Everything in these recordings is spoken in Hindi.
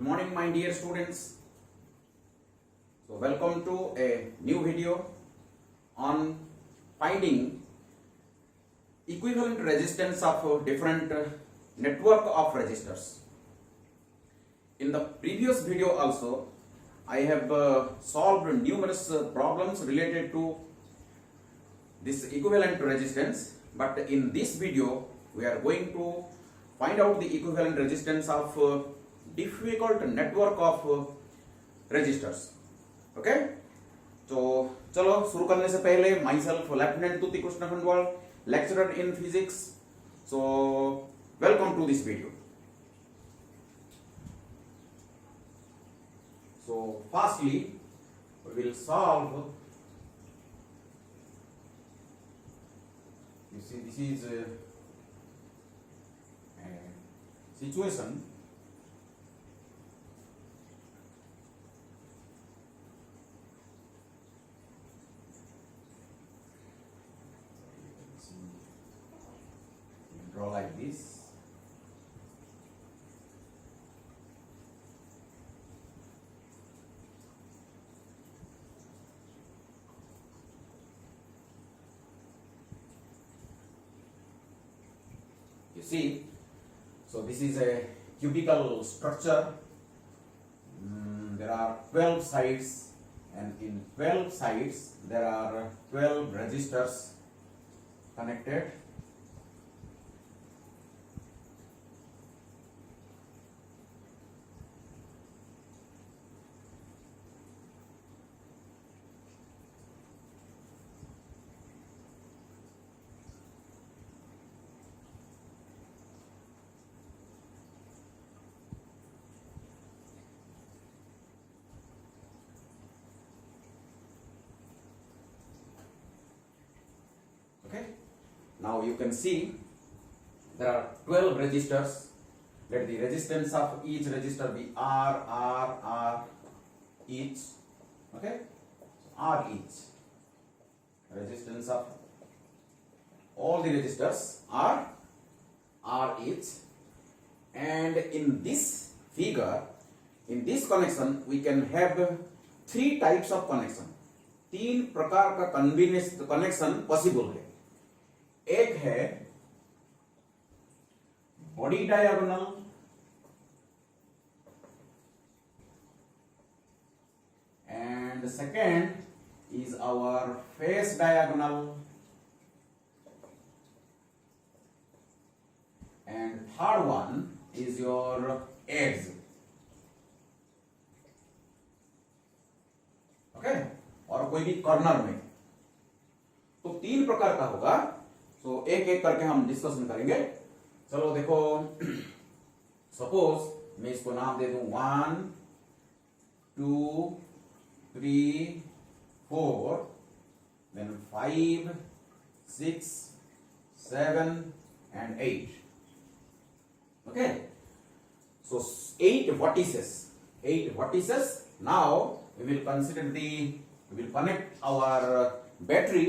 morning, my dear students. So welcome to a new video on finding equivalent resistance of different network of resistors. In the previous video also I have solved numerous problems related to this equivalent resistance, but in this video we are going to find out the equivalent resistance of difficult network of resistors. Okay, तो चलो शुरू करने से पहले माई सेल्फ लेफ्टिनेंट तुति Krishna Khandwal, lecturer in physics. So welcome to this video. So firstly we will solve. You see, this is a situation draw like this. You see, so this is a cubical structure. There are 12 sides, and in 12 sides there are 12 resistors connected. Okay, now you can see there are 12 resistors. Let the resistance of each resistor be R each. Okay, R each. Resistance of all the resistors are R each. And in this figure, in this connection, we can have three types of connection. तीन प्रकार का कनेक्शन पॉसिबल है. एक है body diagonal, and second is our face diagonal, and third one is your edge. Okay, और कोई भी कॉर्नर में. तो तीन प्रकार का होगा. तो एक एक करके हम डिस्कशन करेंगे. चलो देखो, सपोज मैं इसको नाम दे दूं 1 2 3 4, then 5 6 7 and 8. Okay, so 8 vertices. Now we will connect our battery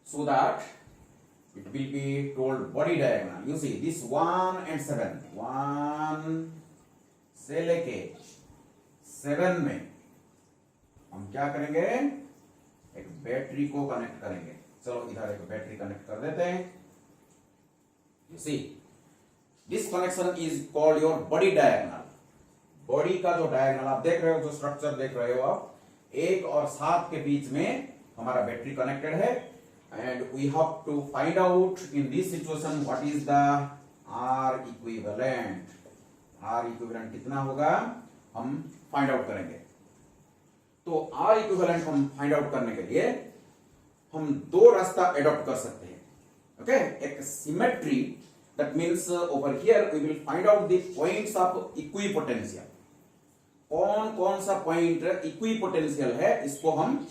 so that it will be told body diagonal. You see this 1 and 7, 1 से लेके 7 में हम क्या करेंगे, एक बैटरी को कनेक्ट करेंगे. चलो इधर एक बैटरी कनेक्ट कर देते हैं. You see this connection is called your body diagonal. Body का जो डायगोनल आप देख रहे हो, जो स्ट्रक्चर देख रहे हो आप, 1 और 7 के बीच में हमारा बैटरी कनेक्टेड है. And we have to find out in this situation what is the R equivalent. R equivalent कितना होगा हम फाइंड आउट करेंगे. तो R equivalent हम फाइंड आउट करने के लिए हम दो रास्ता एडॉप्ट कर सकते हैं. ओके, एक symmetry, that means over here we will find out the points of equipotential. कौन कौन सा पॉइंट इक्विपोटेंशियल है इसको हम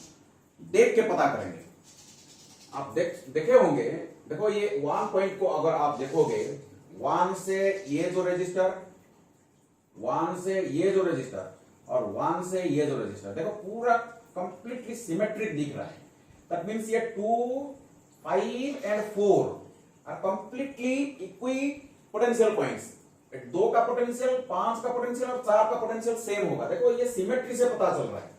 देख के पता करेंगे. आप देखे होंगे, देखो ये 1 पॉइंट को अगर आप देखोगे, 1 से ये जो रजिस्टर, 1 से ये जो रजिस्टर और 1 से ये जो रजिस्टर, देखो पूरा कंप्लीटली सिमेट्रिक दिख रहा है. दैट मींस ये 2 5 and 4 are completely equipotential points. दो का पोटेंशियल, 5 का पोटेंशियल और 4 का पोटेंशियल सेम होगा। देखो ये सिमेट्री से पता चल रहा है,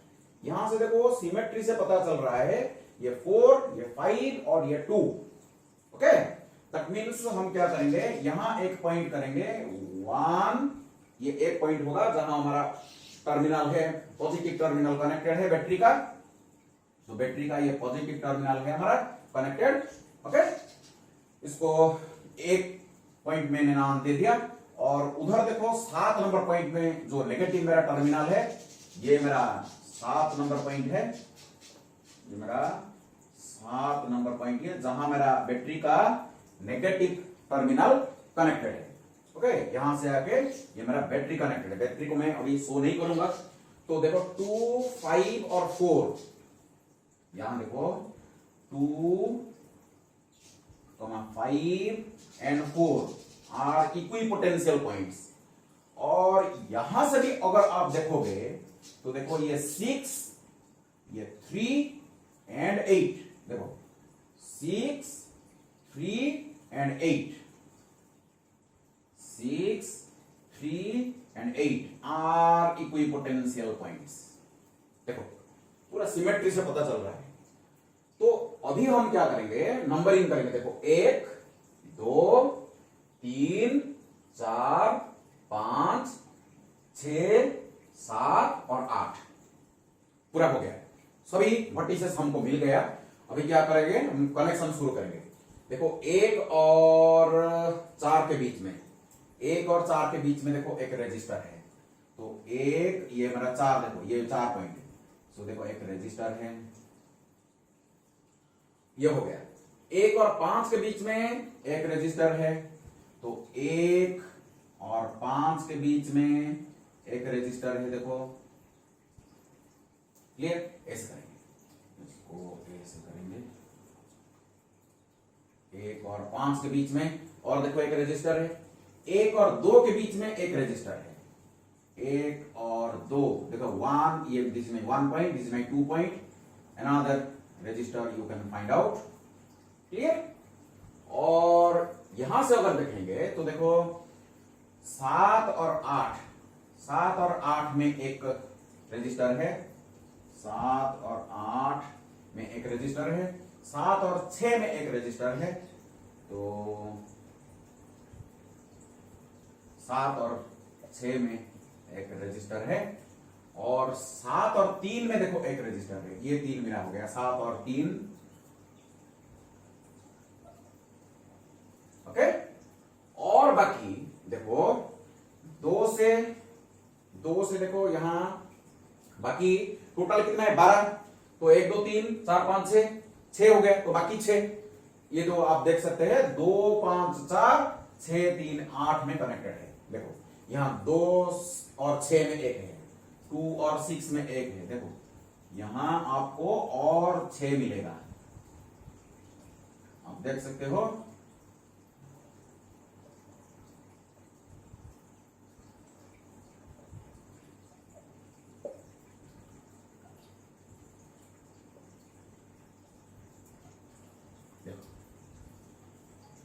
यहां से देखो सिमेट्री से पता चल रहा है, ये 4, ये 5 और ये 2। ओके, दैट मींस हम क्या करेंगे, यहां एक पॉइंट करेंगे 1, ये एक पॉइंट होगा जहां हमारा टर्मिनल है, पॉजिटिव टर्मिनल कनेक्टेड है बैटरी का, तो बैटरी का ये पॉजिटिव टर्मिनल है हमारा कनेक्टेड। ओके, इसको एक पॉइंट मैंने नाम दे दिया, और उधर देखो 7 नंबर पॉइंट में जो नेगेटिव मेरा टर्मिनल है, ये मेरा 7 नंबर पॉइंट है, ये मेरा 7 नंबर पॉइंट है जहां मेरा बैटरी का नेगेटिव टर्मिनल कनेक्टेड है। ओके, यहां से आके ये मेरा बैटरी कनेक्टेड है। बैटरी को मैं अभी शो नहीं करूंगा, तो देखो 2, 5 और 4, यहां देखो 2, 5 एंड 4 आर इक्विपोटेंशियल पॉइंट्स, और यहां से भी अगर आप देखोगे तो देखो ये 6, ये 3 एंड 8, देखो 6, 3 and 8, 6, 3 and 8 are equipotential points. देखो पूरा सिमेट्री से पता चल रहा है। तो अभी हम क्या करेंगे, नंबरिंग करेंगे। देखो 1, 2, 3, 4, 5, 6, 7 और 8 पूरा हो गया, सभी वर्टिसेस हमको मिल गया। अभी क्या करेंगे, हम कनेक्शन शुरू करेंगे। देखो 1 और 4 के बीच में, 1 और 4 के बीच में देखो एक रेजिस्टर है, तो 1, ये मेरा 4, देखो ये 4 पॉइंट है, सो देखो एक रेजिस्टर है, ये हो गया। 1 और 5 के बीच में एक रेजिस्टर है, तो 1 और 5 के बीच में एक रेजिस्टर है, देखो क्लियर। ऐसे करेंगे, इसको ऐसे करेंगे, 1 और 5 के बीच में, और देखो एक रेजिस्टर है। 1 और 2 के बीच में एक रेजिस्टर है, 1 और 2, देखो 1, ये दिस में 1 पॉइंट, दिस में 2 point, another resistor you can find out, clear. और यहां से अगर देखेंगे तो देखो 7 और 8, 7 और 8 में एक रेजिस्टर है, 7 और 8 में एक रेजिस्टर है, 7 और 6 में एक रेजिस्टर है, तो 7 और 6 में एक रेजिस्टर है, और 7 और 3 में देखो एक रेजिस्टर है, ये 3 मेरा हो गया, 7 और 3। ओके, और बाकी देखो 2 से देखो यहां बाकी टोटल कितना है, 12, तो 1, 2, 3, 4, 5, 6 हो गया, तो बाकी 6, ये तो आप देख सकते हैं 2, 5, 4, 6, 3, 8 में कनेक्टेड है। देखो यहां 2 और 6 में एक है, 2 और 6 में एक है, देखो यहां आपको और 6 मिलेगा, आप देख सकते हो।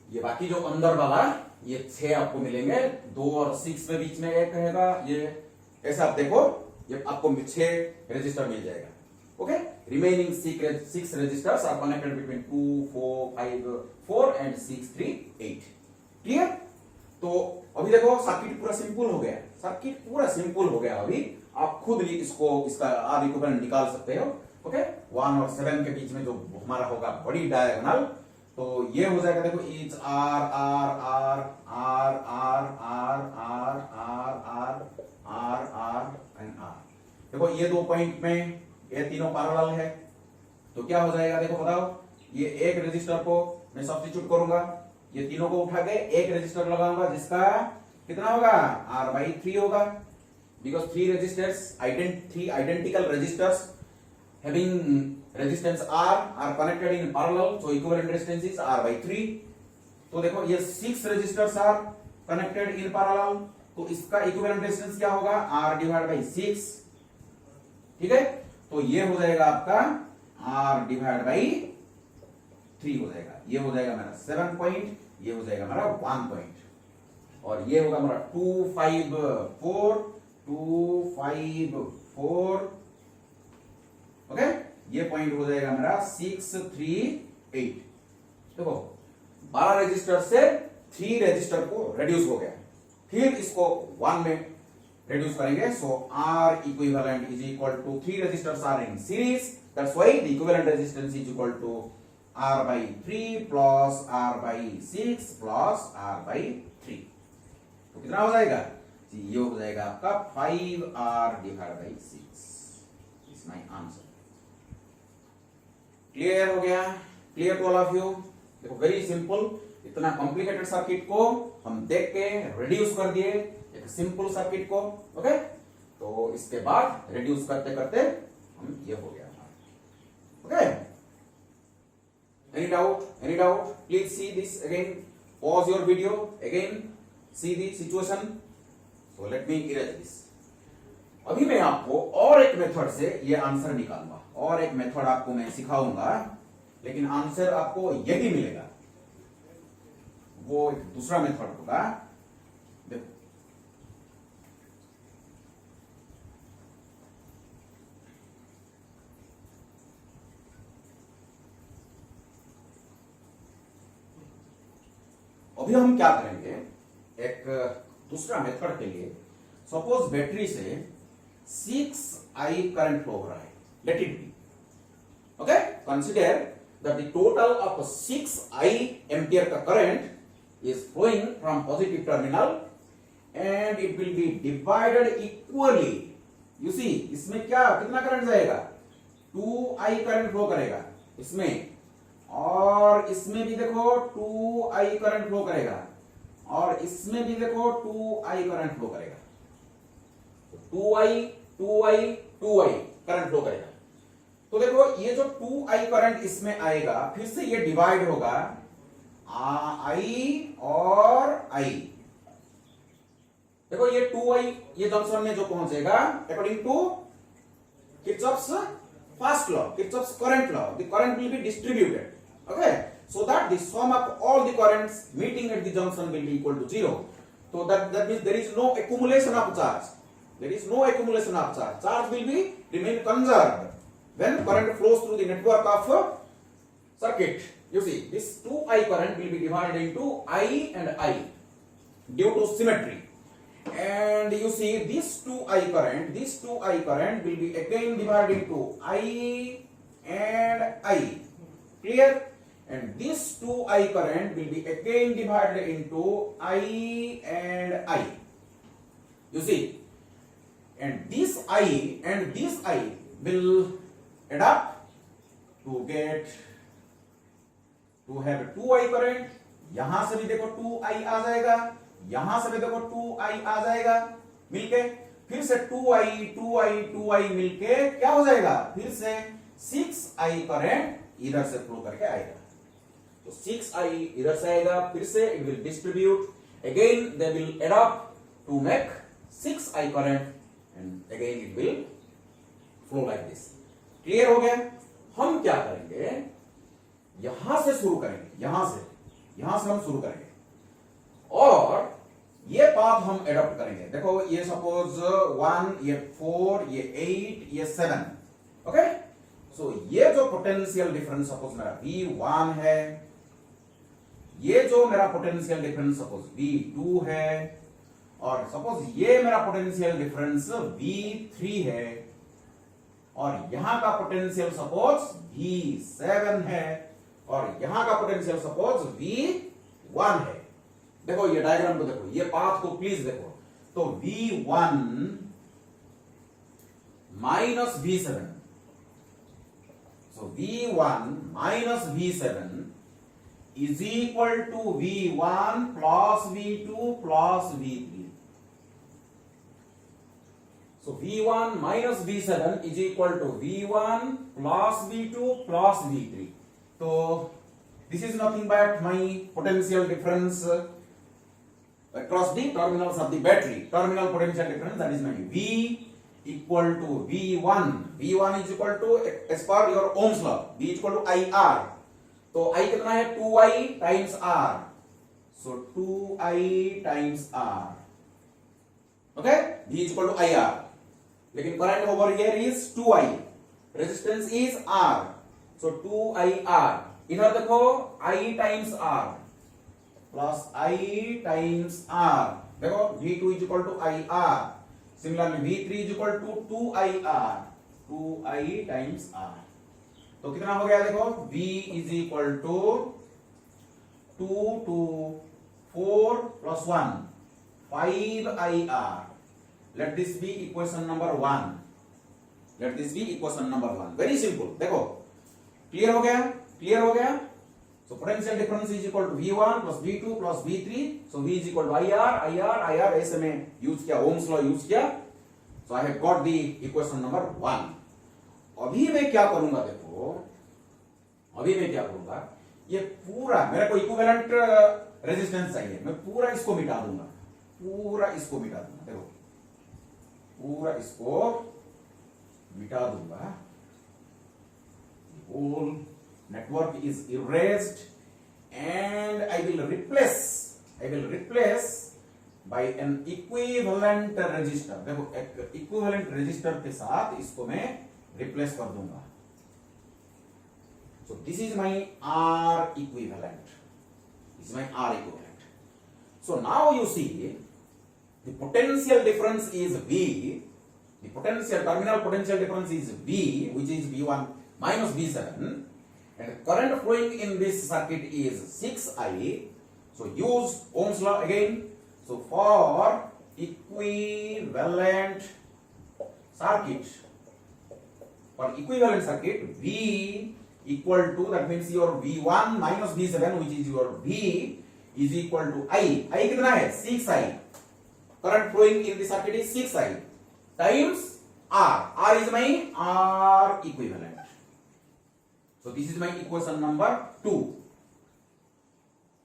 ये बाकी जो अंदर वाला ये 6 आपको मिलेंगे, 2 और 6 में बीच में एक रहेगा, ये ऐसा आप देखो, ये आपको 6 रजिस्टर मिल जाएगा। Okay, remaining 6 resistors are connected between 2, 4, 5, 4 and 6, 3, 8। Clear. तो अभी देखो सर्किट पूरा सिंपल हो गया, सर्किट पूरा सिंपल हो गया। अभी आप खुद भी इसका आर इक्विवेलेंट निकाल सकते हो। ओके, 1 और 7 के बीच में जो हमारा होगा बड़ी डायगोनल, तो ये हो जाएगा, देखो each R R R R R R R R R R R and R. देखो ये 2 पॉइंट में ये तीनों पैरेलल है, तो क्या हो जाएगा, देखो बताओ, ये एक रजिस्टर को मैं सब्स्टिट्यूट करूंगा, ये तीनों को उठा के एक रजिस्टर लगाऊंगा, जिसका कितना होगा, R/3 होगा, because 3 resistors, 3 identical resistors having resistance R are connected in parallel, so equivalent resistance is R/3। तो देखो ये 6 resistors are connected in parallel, तो इसका equivalent resistance क्या होगा, R/6। ठीक है, तो ये हो जाएगा आपका R/3 हो जाएगा, ये हो जाएगा मेरा 7 पॉइंट, ये हो जाएगा मेरा 1 पॉइंट। और ये होगा हमारा 254 ओके। ये पॉइंट हो जाएगा मेरा 638। देखो 12 रजिस्टर से 3 रजिस्टर को रेड्यूस हो गया, फिर इसको 1 में रेड्यूस करेंगे। So R equivalent is equal to 3 resistors are in series, that's why the equivalent resistance is equal to R by 3 plus R by 6 plus R by 3। तो कितना हो जाएगा जी? ये हो जाएगा आपका 5R divide by 6 is my answer. Clear हो गया? Clear to all of you? देखो वेरी सिंपल, इतना कॉम्प्लिकेटेड सर्किट को हम देख के रिड्यूस कर दिए एक सिंपल सर्किट को। ओके, तो इसके बाद रिड्यूस करते करते हम ये हो गया। Okay, any doubt? Please see this again, pause your video again, see the situation. So let me erase this. अभी मैं आपको और एक मेथड से ये आंसर निकालूंगा, और एक मेथड आपको मैं सिखाऊंगा, लेकिन आंसर आपको यही मिलेगा। वो एक दूसरा मेथड होगा। देखो अभी हम क्या करेंगे, एक दूसरा मेथड के लिए सपोज बैटरी से 6I करंट फ्लो हो रहा है, let it be. Okay, consider that the total of 6I ampere का current is flowing from positive terminal and it will be divided equally. You see, इसमें क्या कितना करंट जाएगा? 2I करंट फ्लो करेगा इसमें, और इसमें भी देखो 2I करंट फ्लो करेगा, और इसमें भी देखो 2I करंट फ्लो करेगा। 2I करंट फ्लो करेगा। तो देखो ये जो 2I करंट इसमें आएगा, फिर से ये डिवाइड होगा I और I। देखो ये 2I ये जंक्शन में जो पहुंचेगा according to Kirchhoff's first law, Kirchhoff's current law, the current will be distributed. Okay, so that the sum of all the currents meeting at the junction will be equal to 0. So that means there is no accumulation of charge. There is no accumulation of charge. Charge will be remain conserved when current flows through the network of circuit. You see, this 2I current will be divided into I and I due to symmetry. And you see, this 2I current will be again divided into I and I. Clear? And this 2I current will be again divided into I and I. You see, and this I will add up to have 2I current. यहां से भी देखो 2I आ जाएगा, यहां से भी देखो 2I आ जाएगा मिलके, फिर से 2I मिलके क्या हो जाएगा? फिर से 6I करंट इधर से फ्लो करके आएगा। तो 6I इधर से आएगा, फिर से it will distribute again, they will add up to make 6I current and again it will flow like this. Clear हो गया? हम क्या करेंगे, यहां से शुरू करेंगे, यहां से हम शुरू करेंगे, और ये पाथ हम एडॉप्ट करेंगे। देखो ये सपोज 1, ये 4, ये 8, ये 7। ओके, सो ये जो पोटेंशियल डिफरेंस सपोज मेरा V1 है, ये जो मेरा पोटेंशियल डिफरेंस सपोज V2 है, और सपोज ये मेरा पोटेंशियल डिफरेंस V3 है, और यहां का पोटेंशियल सपोज V7 है, और यहां का पोटेंशियल सपोज V1 है। देखो ये डायग्राम को देखो, ये पाथ को प्लीज देखो। तो V1 minus V7, so V1 minus V7 is equal to V1 plus V2 plus V3. So V1 minus V7 is equal to V1 plus V2 plus V3. So this is nothing but my potential difference across the terminals of the battery. Terminal potential difference, that is my V equal to V1. V1 is equal to, as per your Ohm's law, V equal to IR. तो I कितना है? 2I times R. So 2I times R. Okay, V is equal to IR. लेकिन current over here is 2I. Resistance is R. So 2IR. इधर देखो I times R plus I times R. देखो V2 is equal to IR. Similarly V3 is equal to 2IR. 2I times R. तो कितना हो गया देखो V is equal to 2 to 4 plus 1 5IR. Let this be equation number 1. Let this be equation number 1. Very simple. देखो क्लियर हो गया, क्लियर हो गया. So potential difference is equal to V1 plus V2 plus V3. So V is equal to IR ऐसे में यूज किया, ओम्स लॉ यूज किया. So I have got the equation number 1. अभी मैं क्या करूंगा देखो, अभी मैं क्या करूंगा, ये पूरा मेरे को इक्विवेलेंट रेजिस्टेंस चाहिए, मैं पूरा इसको मिटा दूंगा, पूरा इसको मिटा दूंगा. देखो पूरा इसको मिटा दूंगा. Whole network is erased and I will replace by an equivalent resistor. देखो equivalent resistor के साथ इसको मैं replace कर दूंगा. So this is my R equivalent. This is my R equivalent. So now you see the potential difference is V. The potential terminal potential difference is V, which is V1 minus V7, and current flowing in this circuit is 6I. So use Ohm's law again. So for equivalent circuit, V equal to, that means your V1 minus V7, which is your V, is equal to I. I कितना है 6I. Current flowing in the circuit is 6I times R. R is my R equivalent. So this is my equation number 2.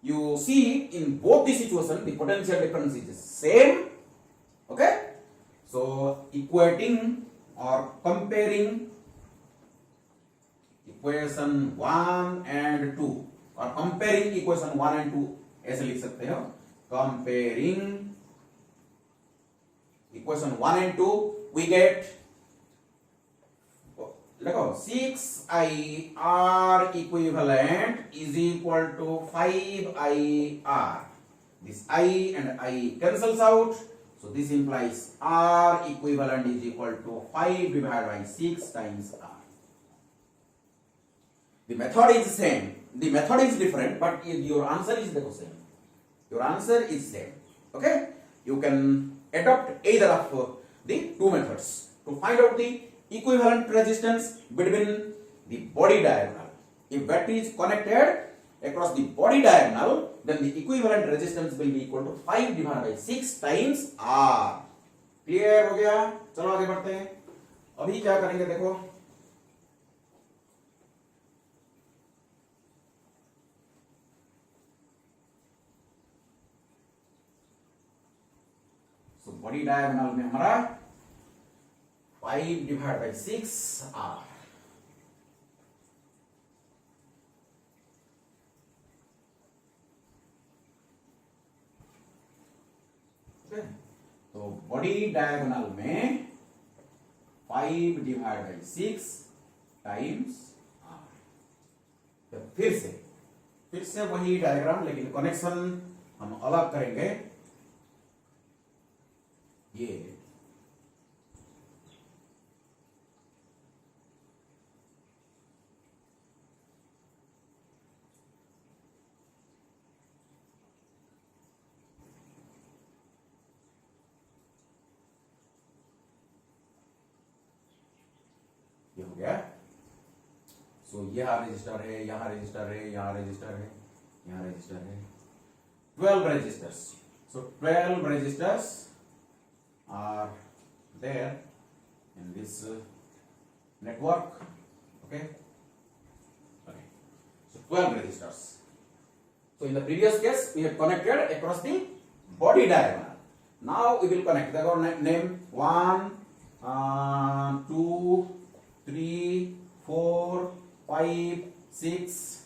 You see in both the situations the potential difference is same. Okay. So equating or comparing equation 1 and 2, or comparing equation 1 and 2 ऐसे लिख सकते हो. Comparing equation 1 and 2 we get, देखो 6I R equivalent is equal to 5I R. This I and I cancels out. So this implies R equivalent is equal to 5 divided by 6 times R. The method is same. The method is different, but your answer is the same. Your answer is same. Okay? You can adopt either of the two methods to find out the equivalent resistance between the body diagonal. If battery is connected across the body diagonal, then the equivalent resistance will be equal to 5 divided by 6 times R. Clear हो गया? चलो आगे बढ़ते हैं. अभी क्या करेंगे देखो. So body diagonal में हमारा 5 divided by 6 R. Okay. तो बॉडी डायगोनल में 5 डिवाइड बाई 6 टाइम्स R. तो फिर से वही डायग्राम, लेकिन कनेक्शन हम अलग करेंगे. ये हो गया. सो यहां रजिस्टर है, यहां रजिस्टर है, यहां रजिस्टर है, यहां रजिस्टर है. 12 registers. So 12 registers are there in this network. Okay. So 12 registers. So in the previous case we have connected across the body diagonal. Now we will connect. They are name 1, 2, 3, 4, 5, 6,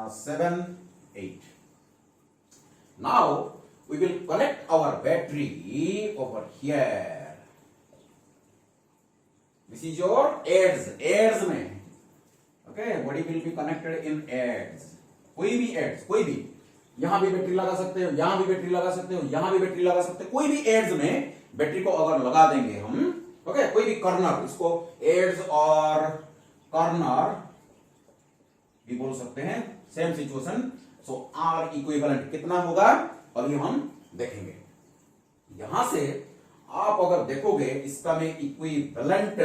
7, 8. Now we will connect our battery over here. This is your एड्स में, okay, body will be connected in एड्स। कोई भी एड्स, कोई भी, यहां भी बैटरी लगा सकते हो, यहां भी बैटरी लगा सकते हो, यहां भी बैटरी लगा सकते हो, कोई भी एड्स में बैटरी को अगर लगा देंगे हम, ओके, कोई भी कॉर्नर, इसको एड्स और कॉर्नर भी बोल सकते हैं, same situation. So R equivalent कितना होगा अभी हम देखेंगे। यहां से आप अगर देखोगे, इसका मैं इक्विवेलेंट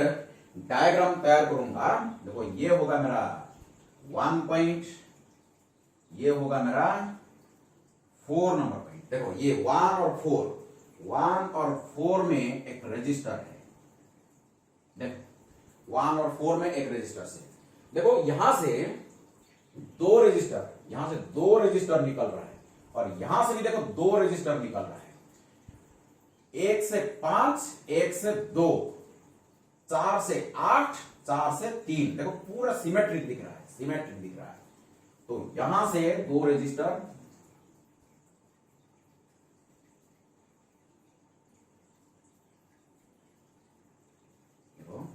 डायग्राम तैयार करूंगा। देखो ये होगा मेरा 1 पॉइंट, ये होगा मेरा 4 नंबर पॉइंट। देखो ये 1 और 4 में एक रजिस्टर है। देखो 1 और 4 में एक रजिस्टर से, देखो यहां से दो रजिस्टर निकल रहा है, और यहां से भी देखो 2 रजिस्टर निकल रहा है। 1 से 5, 1 से 2, 4 से 8, 4 से 3। देखो पूरा सिमेट्रिक दिख रहा है, तो यहां से 2 रजिस्टर, देखो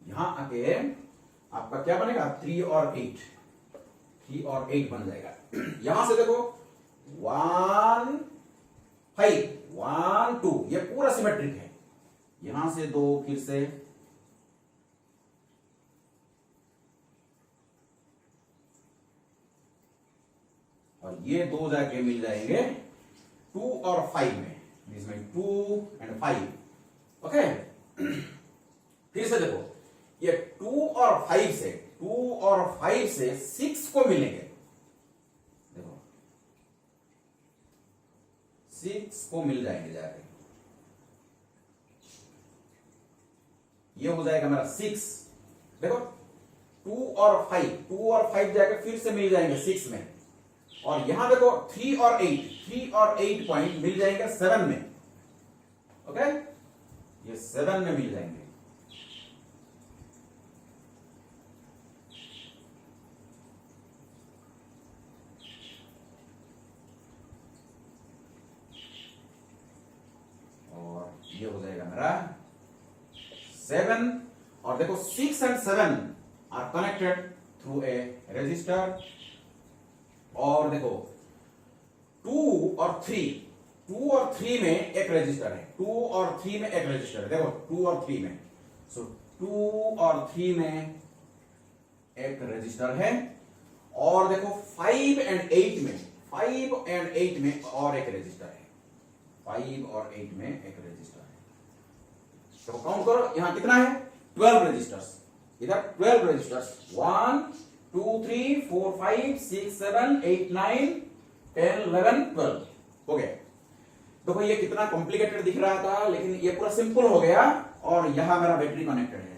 यहां आके आपका क्या बनेगा, 3 और 8 बन जाएगा। यहां से देखो 1 5 1 2, ये पूरा सिमेट्रिक है। यहां से 2, फिर से और ये 2 जाके मिल जाएंगे 2 और 5 में, इसमें 2 और 5, ओके। फिर से देखो ये 2 और 5 से 6 को मिलेंगे। देखो 6 को मिल जाएंगे जाके, ये हो जाएगा मेरा 6। देखो 2 और 5 जाके फिर से मिल जाएंगे 6 में, और यहां देखो 3 और 8 पॉइंट मिल जाएंगे 7 में, ओके, ये 7 में मिल जाएंगे। और ये हो जाएगा मेरा 7, और देखो 6 and 7 are connected through a resistor. और देखो 2 और 3 में एक रजिस्टर है, 2 और 3 में एक रजिस्टर है। देखो 2 और 3 में, सो 2 और 3 में एक रजिस्टर है। और देखो 5 and 8 में और एक रजिस्टर है, 5 और 8 में एक रजिस्टर है। तो काउंट करो यहां कितना है, 12 रजिस्टर्स, इधर 12 रजिस्टर्स, 1 2 3 4 5 6 7 8 9 10 11 12 हो गया। देखो ये कितना कॉम्प्लिकेटेड दिख रहा था, लेकिन ये पूरा सिंपल हो गया। और यहां मेरा बैटरी कनेक्टेड है,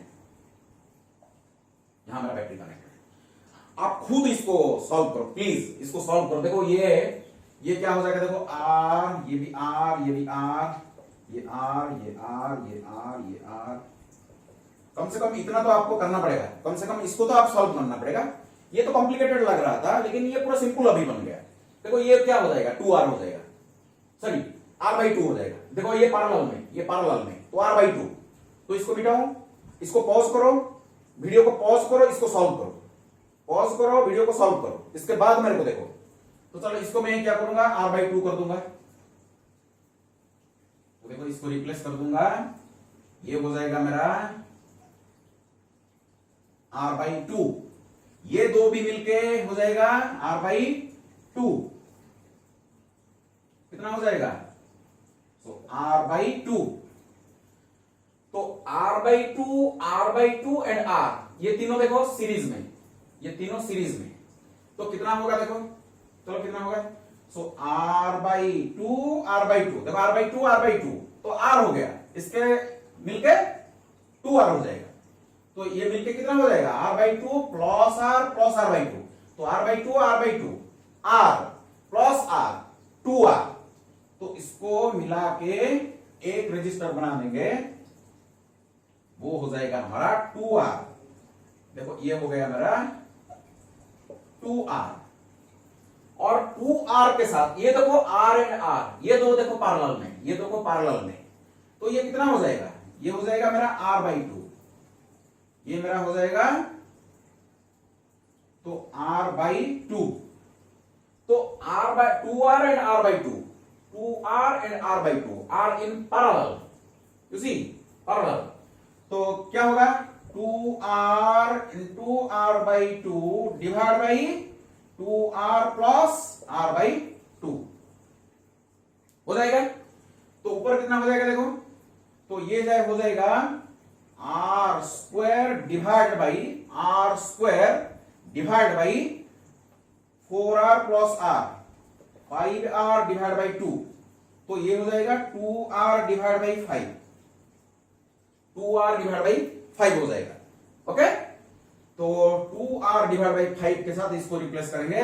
आप खुद इसको सॉल्व करो प्लीज, इसको सॉल्व करो। देखो ये क्या हो जाएगा, देखो आर, ये भी आर, ये भी आर, ये आर, ये आर, ये आर, ये आर। कम से कम इतना तो आपको करना पड़ेगा, कम से कम इसको तो आप सॉल्व करना पड़ेगा। ये तो कॉम्प्लिकेटेड लग रहा था, लेकिन ये पूरा सिंपल अभी बन गया। देखो ये क्या हो जाएगा, 2r हो जाएगा, सॉरी r/2 हो जाएगा। देखो ये पैरेलल में, तो r/2। तो इसको मिटाओ, इसको पॉज करो, वीडियो को पॉज करो, इसको सॉल्व करो, पॉज करो, वीडियो को सॉल्व करो, इसके बाद मेरे को देखो। तो चलो इसको मैं क्या करूंगा, r/2 कर दूंगा। तो देखो इसको रिप्लेस कर दूंगा, ये हो जाएगा मेरा r/2। ये दो भी मिलके हो जाएगा r/2, कितना हो जाएगा, तो r/2। तो r/2 एंड r, ये तीनों देखो सीरीज में, तो कितना होगा, देखो चलो कितना होगा, सो r/2 देखो r/2 तो r हो गया, इसके मिलके 2r हो जाएगा। तो ये मिलके कितना हो जाएगा, r/2 प्लस r/2। तो r/2 r plus r 2r। तो इसको मिला के एक रजिस्टर बना देंगे, वो हो जाएगा हमारा 2r। देखो ये हो गया मेरा 2r, और 2r के साथ ये देखो r एंड r, ये दो देखो पैरेलल में, ये देखो पैरेलल में, तो ये कितना हो जाएगा, ये हो जाएगा मेरा r/2, ये मेरा हो जाएगा तो r/2, तो r/2r and r/2, 2r and r/2 are in parallel, you see parallel, तो क्या होगा 2r into r/2 divide by 2r plus r/2 हो जाएगा। तो ऊपर कितना हो जाएगा देखो, तो ये हो जाएगा r square divide by 4r plus r, 5r divide by 2, तो ये हो जाएगा 2r divide by 5, 2r divide by 5 हो जाएगा। ओके, तो 2r डिवाइड बाई 5 के साथ इसको रिप्लेस करेंगे,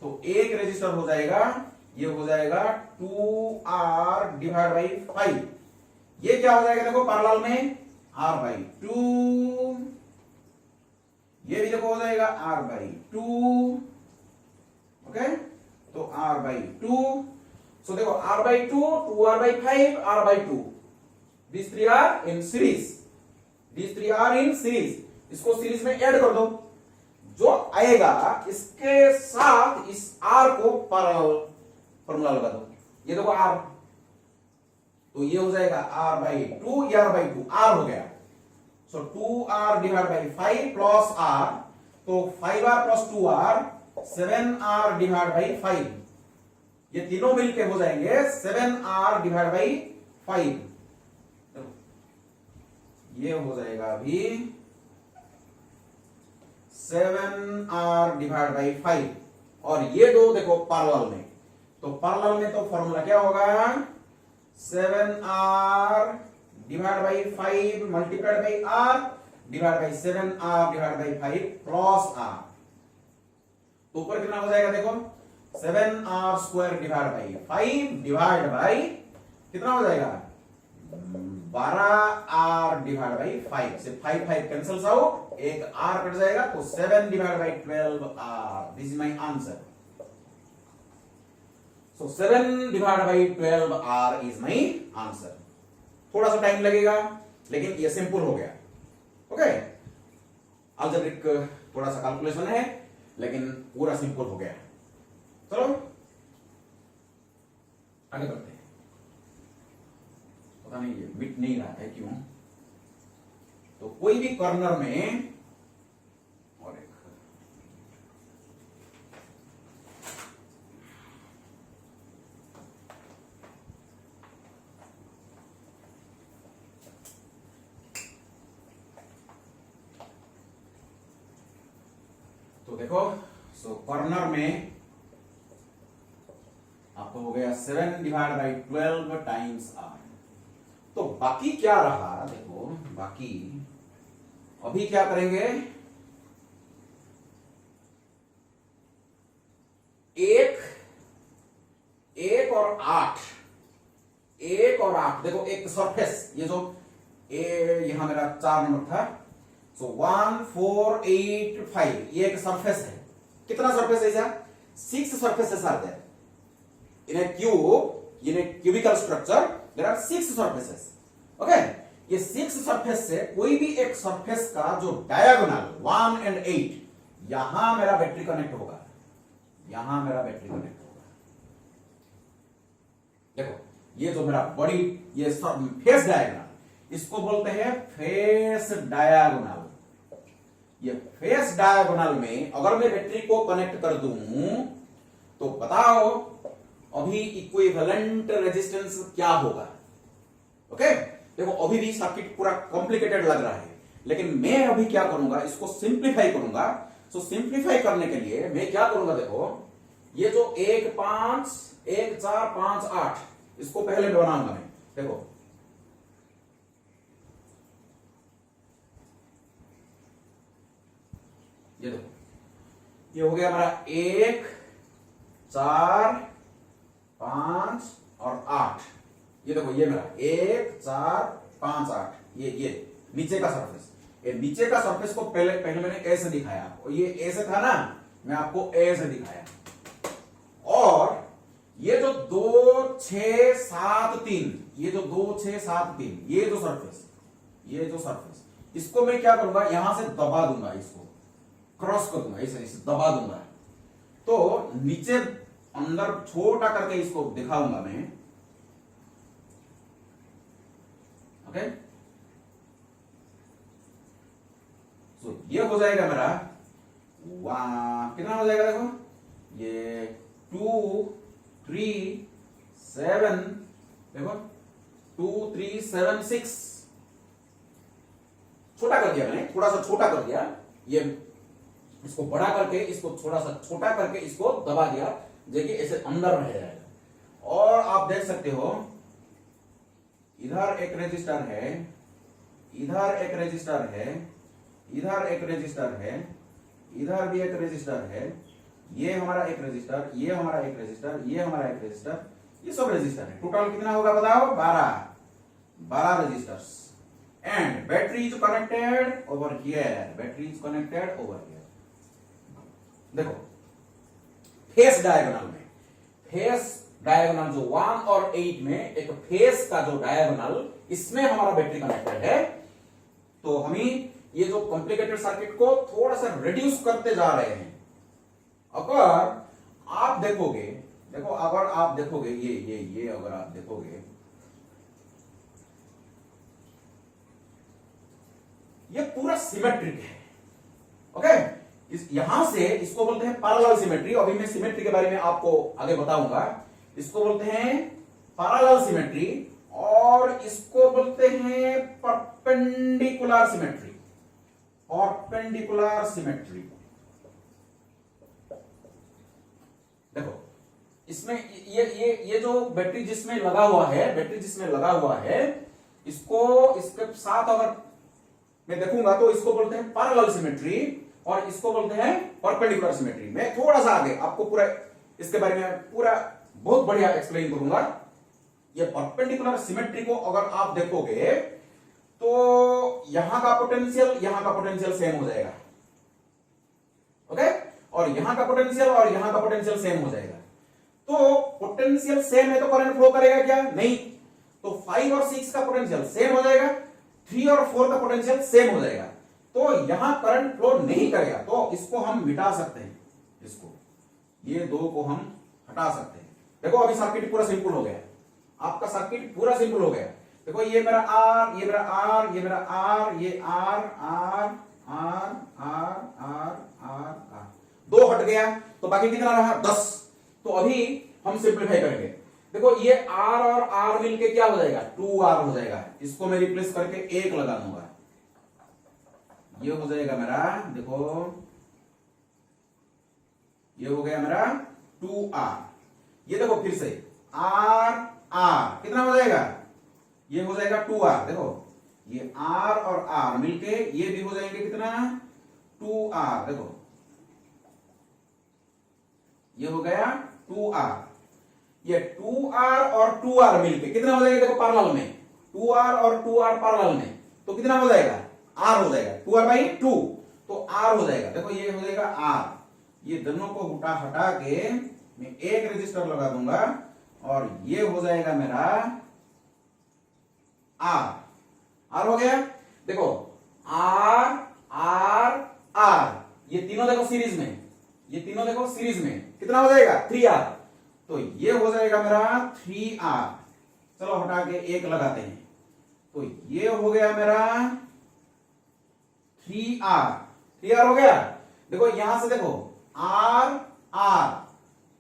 तो एक रेजिस्टर हो जाएगा, ये हो जाएगा 2r डिवाइड बाई 5, ये क्या हो जाएगा देखो पैरेलल में r/2, ये भी देखो हो जाएगा r/2, ओके, तो r/2, सो देखो r/2, 2r/5, r/2, these three are in series, these three are in series, इसको सीरीज में ऐड कर दो, जो आएगा इसके साथ इस r को पैरेलल फॉर्मूला लगा दो, ये देखो r, तो ये हो जाएगा r/2, ये r/2, r हो गया, सो 2r divide by 5 plus r, तो 5r plus 2r 7r divide by 5, ये तीनों मिलके हो जाएंगे 7r डिवाइड बाई 5, ये हो जाएगा अभी 7r डिवाइड बाई 5, और ये दो देखो पैरेलल में, तो पैरेलल में तो फॉर्मूला क्या होगा 7r divide by 5 multiplied by r divide by 7r divide by 5 plus r, तो ऊपर कितना हो जाएगा देखो 7r square divide by 5 divide by कितना हो जाएगा 12r डिवाइड बाई 5 से 5 कैंसिल्स आउट, एक r कट जाएगा, तो 7 divide by 12r, this is my answer, so 7 divide by 12r is my answer. थोड़ा सा टाइम लगेगा लेकिन ये सिंपल हो गया, ओके, अलजेब्रिक थोड़ा सा कैलकुलेशन है लेकिन पूरा सिंपल हो गया। चलो आगे बढ़ते हैं, पता नहीं ये मिट नहीं रहा है क्यों, तो कोई भी कॉर्नर में, और एक तो देखो, सो कॉर्नर में आपको हो गया 7 डिवाइड बाई 12 टाइम्स r, तो बाकी क्या रहा देखो, बाकी अभी क्या करेंगे, एक और 8, देखो एक सरफेस, ये जो यहां मेरा 4 नंबर था, सो 1 4 8 5, ये एक सरफेस है, कितना सरफेस है ऐसा 6 surfaces are there in a cube, in a cubical structure there are 6 surfaces, okay, ये 6 सरफेस से कोई भी एक सरफेस का जो डायगोनल 1 and 8, यहां मेरा बैटरी कनेक्ट होगा, यहां मेरा बैटरी कनेक्ट होगा, देखो ये जो मेरा बॉडी, ये फेस डायगोनल, इसको बोलते हैं फेस डायगोनल, ये फेस डायगोनल में अगर मैं बैटरी को कनेक्ट कर दूं तो बताओ अभी इक्विवेलेंट रेजिस्टेंस क्या होगा, ओके, देखो अभी भी सर्किट पूरा कॉम्प्लिकेटेड लग रहा है, लेकिन मैं अभी क्या करूंगा, इसको सिंप्लीफाई करूंगा, सो सिंप्लीफाई करने के लिए मैं क्या करूंगा, देखो ये जो 1 5 1 4 5 8, इसको पहले बनाऊंगा मैं, देखो ये देखो, ये हो गया हमारा 1 4 5 और 8, ये देखो ये मेरा 1 4 5 8, ये नीचे का सरफेस, ये नीचे का सरफेस को पहले मैंने ए से दिखाया आपको, ये ए से था ना, मैं आपको ए से दिखाया। और ये जो 2 6 7 3, ये जो 2 6 7 3, ये जो सरफेस, इसको मैं क्या करूंगा, यहां से दबा दूंगा, इसको क्रॉस कर दूंगा, इसे दबा दूंगा। तो नीचे अंदर छोटा करके इसको दिखाऊंगा मैं। ओके, तो ये हो जाएगा मेरा कितना हो जाएगा, देखो ये 2 3 7, देखो 2 3 7 6, छोटा कर दिया मैंने, थोड़ा सा छोटा कर दिया, ये इसको बड़ा करके, इसको थोड़ा सा छोटा करके इसको दबा दिया, देखिए ऐसे अंदर रह जाएगा। और आप देख सकते हो इधर एक रजिस्टर है, इधर एक रजिस्टर है, इधर एक रजिस्टर है, इधर भी एक रजिस्टर है, ये हमारा एक रजिस्टर, ये हमारा एक रजिस्टर, ये हमारा एक रजिस्टर, ये सब रजिस्टर है। टोटल कितना होगा बताओ, 12 resistors. And battery is connected over here, battery is connected over here. देखो फेस डायगोनल जो 1 और 8 में एक फेस का जो डायगोनल, इसमें हमारा बैटरी कनेक्टेड है। तो हमें ये जो कॉम्प्लिकेटेड सर्किट को थोड़ा सा रिड्यूस करते जा रहे हैं। अगर आप देखोगे, देखो अगर आप देखोगे ये अगर आप देखोगे, ये पूरा सिमेट्रिक है। ओके, यहां से इसको बोलते हैं पैरेलल सिमेट्री। अभी मैं सिमेट्री के बारे में आपको आगे बताऊंगा। इसको बोलते हैं पैरेलल सिमेट्री और इसको बोलते हैं परपेंडिकुलर सिमेट्री। परपेंडिकुलर सिमेट्री, देखो इसमें ये जो बैटरी जिसमें लगा हुआ है, इसको इसके साथ अगर मैं देखूंगा तो इसको बोलते हैं पैरेलल सिमेट्री और इसको बोलते हैं परपेंडिकुलर सिमेट्री। मैं थोड़ा सा आगे आपको पूरा इसके बारे में पूरा बहुत बढ़िया एक्सप्लेन करूंगा। ये परपेंडिकुलर सिमेट्री को अगर आप देखोगे तो यहां का पोटेंशियल सेम हो जाएगा। ओके, और यहां का पोटेंशियल और यहां का पोटेंशियल सेम हो जाएगा। तो पोटेंशियल सेम है तो करंट फ्लो करेगा क्या? नहीं। तो 5 और 6 का पोटेंशियल सेम हो जाएगा, 3 और 4 का पोटेंशियल सेम हो जाएगा। तो यहां करंट फ्लो नहीं करेगा। तो इसको हम मिटा सकते हैं, इसको ये दो को हम हटा सकते हैं। देखो अभी सर्किट पूरा सिंपल हो गया, आपका सर्किट पूरा सिंपल हो गया। देखो ये मेरा आर, ये मेरा आर, ये मेरा आर, ये R R R R R R R, दो हट गया तो बाकी कितना रहा? 10। तो अभी हम सिंप्लीफाई करेंगे। देखो ये आर और आर मिलके क्या हो जाएगा? 2R हो जाएगा। इसको मैं रिप्लेस करके 1 लगा दूंगा, ये हो जाएगा मेरा, देखो ये हो गया मेरा 2R। ये देखो फिर से आर आर कितना हो जाएगा? ये हो जाएगा 2R। देखो ये R और R मिलके ये भी हो जाएंगे कितना? 2R। देखो ये हो गया 2R। ये 2R और 2R मिलके कितना हो जाएगा? देखो पैरेलल में 2R और 2R पैरेलल में, तो कितना हो जाएगा? R हो जाएगा। 2R/2 तो R हो जाएगा। देखो ये हो जाएगा R। ये दोनों को हटा के मैं एक रजिस्टर लगा दूंगा और ये हो जाएगा मेरा R हो गया। देखो R R R, ये तीनों देखो सीरीज में, ये तीनों देखो सीरीज में, कितना हो जाएगा? 3R। तो ये हो जाएगा मेरा 3R। चलो हटा के 1 लगाते हैं, तो ये हो गया मेरा 3R हो गया। देखो यहां से देखो R R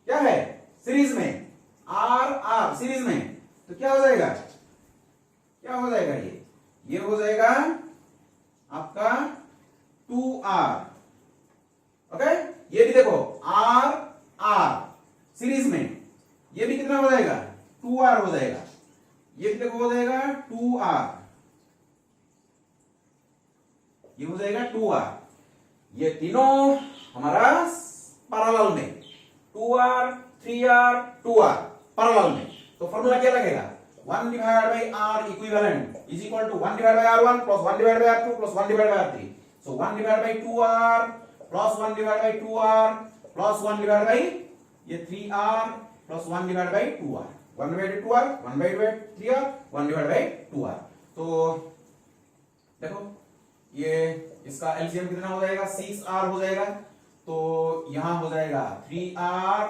क्या है? सीरीज में, R R सीरीज में, तो क्या हो जाएगा? क्या हो जाएगा? ये हो जाएगा आपका 2R। ओके, ये भी देखो R R सीरीज में, ये भी कितना हो जाएगा? 2R हो जाएगा। ये भी देखो हो जाएगा 2R, ये हो जाएगा 2R। ये तीनों हमारा पैरेलल में 2R 3R 2R पैरेलल में। तो फॉर्मूला क्या लगेगा? 1 divided by R equivalent is equal to 1 divided by R1 plus 1 divided by R2 plus 1 divided by R3. So 1 divided by 2R plus 1 divided by 2R plus 1 divided by ये 3R plus 1 divided by 2R. 1 divided by 2R, 1 divided by 3R, 1 divided by 2R. तो देखो ये इसका एलसीएम कितना हो जाएगा, 6R हो जाएगा. तो यहां हो जाएगा 3R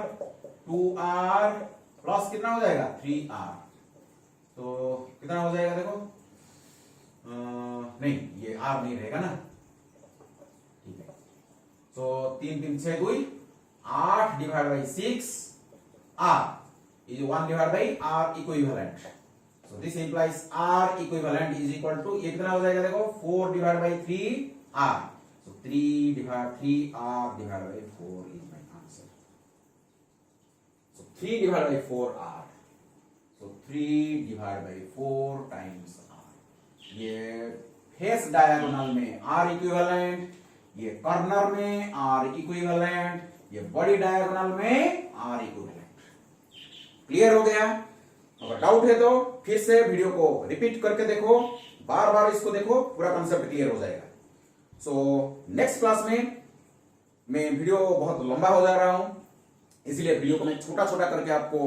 2R प्लस कितना हो जाएगा 3R. तो कितना हो जाएगा देखो, नहीं ये R नहीं रहेगा ना, ठीक है. तो 3 3 6 2 8 divide by 6 R is 1 divided by R equivalent. So this implies R equivalent is equal to ये कितना हो जाएगा देखो 4 divided by 3 R. So 3 R divided by 4 is my answer. So 3 divided by 4 R. So 3 divided by 4 times R. ये फेस डायगोनल में R equivalent, ये कॉर्नर में R equivalent, ये बड़ी डायगोनल में R equivalent. क्लियर हो गया? अगर डाउट है तो फिर से वीडियो को रिपीट करके देखो, बार बार इसको देखो, पूरा कॉन्सेप्ट क्लियर हो जाएगा. सो नेक्स्ट क्लास में मैं वीडियो बहुत लंबा हो जा रहा हूं, इसलिए वीडियो को मैं छोटा छोटा करके आपको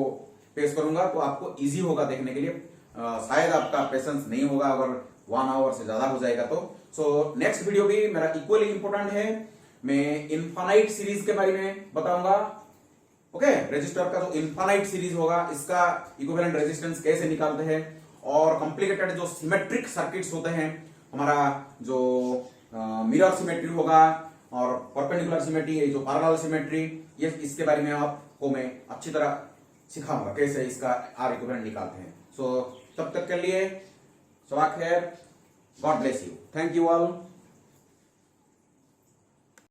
पेश करूंगा, तो आपको इजी होगा देखने के लिए. शायद आपका पेशेंस नहीं होगा अगर 1 आवर से ज्यादा हो जाएगा तो. सो नेक्स्ट वीडियो भी मेरा इक्वली इंपोर्टेंट है. मैं इनफाइनाइट सीरीज के बारे में बताऊंगा. ओके, रेजिस्टर का जो इनफाइनाइट सीरीज होगा इसका इक्विवेलेंट रेजिस्टेंस कैसे निकालते हैं, और कॉम्प्लिकेटेड जो सिमेट्रिक सर्किट्स होते हैं, हमारा जो मिरर सिमेट्री होगा और परपेंडिकुलर सिमेट्री, जो पैरेलल सिमेट्री, ये इसके बारे में आपको मैं अच्छी तरह सिखाऊंगा कैसे इसका आर इक्विवेलेंट निकालते हैं. सो तब तक के लिए सवाक है. God bless you. Thank you all.